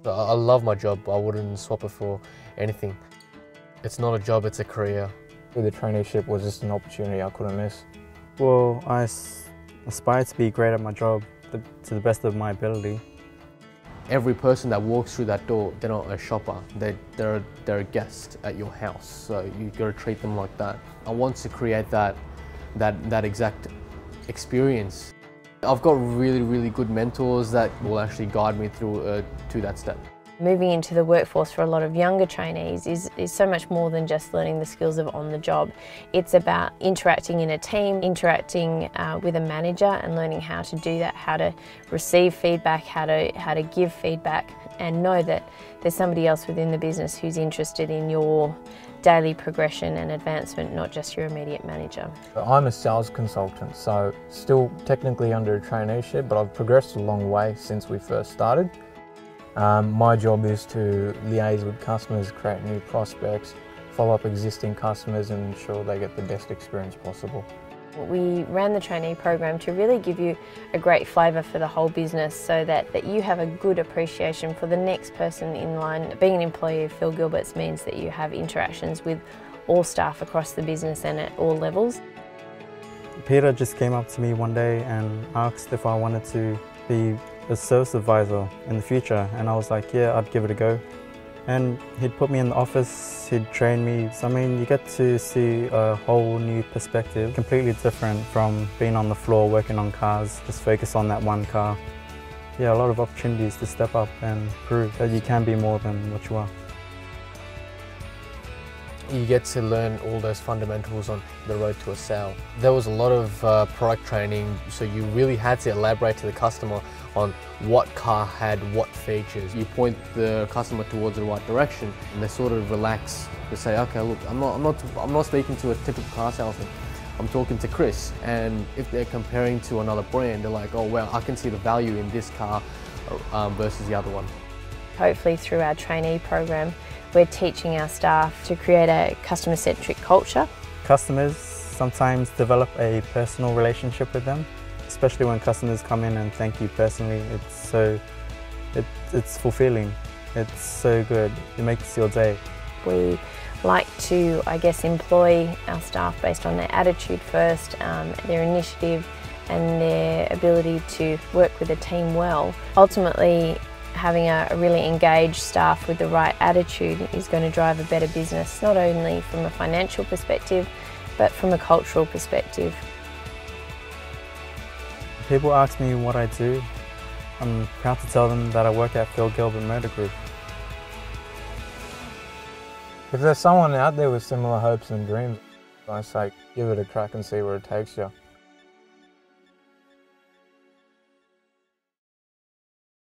I love my job. I wouldn't swap it for anything. It's not a job, it's a career. The traineeship was just an opportunity I couldn't miss. Well, I aspire to be great at my job to the best of my ability. Every person that walks through that door, they're not a shopper, they're a guest at your house, so you've got to treat them like that. I want to create that exact experience. I've got really good mentors that will actually guide me through to that step. Moving into the workforce for a lot of younger trainees is so much more than just learning the skills of on the job. It's about interacting in a team, interacting with a manager and learning how to do that, how to receive feedback, how to give feedback, and know that there's somebody else within the business who's interested in your daily progression and advancement, not just your immediate manager. I'm a sales consultant, so still technically under a traineeship, but I've progressed a long way since we first started. My job is to liaise with customers, create new prospects, follow up existing customers and ensure they get the best experience possible. We ran the trainee program to really give you a great flavour for the whole business so that you have a good appreciation for the next person in line. Being an employee of Phil Gilbert's means that you have interactions with all staff across the business and at all levels. Peter just came up to me one day and asked if I wanted to be a service advisor in the future, and I was like, yeah, I'd give it a go. And he'd put me in the office, he'd train me. So I mean, you get to see a whole new perspective, completely different from being on the floor working on cars, just focus on that one car. Yeah, a lot of opportunities to step up and prove that you can be more than what you are. You get to learn all those fundamentals on the road to a sale. There was a lot of product training, so you really had to elaborate to the customer on what car had what features. You point the customer towards the right direction and they sort of relax. They say, okay, look, I'm not speaking to a typical car salesman. I'm talking to Chris, and if they're comparing to another brand, they're like, oh well, I can see the value in this car versus the other one. Hopefully through our trainee program, we're teaching our staff to create a customer-centric culture. Customers sometimes develop a personal relationship with them, especially when customers come in and thank you personally. It's fulfilling. It's so good. It makes your day. We like to, I guess, employ our staff based on their attitude first, their initiative and their ability to work with a team well. Ultimately, having a really engaged staff with the right attitude is going to drive a better business, not only from a financial perspective, but from a cultural perspective. People ask me what I do. I'm proud to tell them that I work at Phil Gilbert Motor Group. If there's someone out there with similar hopes and dreams, I say give it a crack and see where it takes you.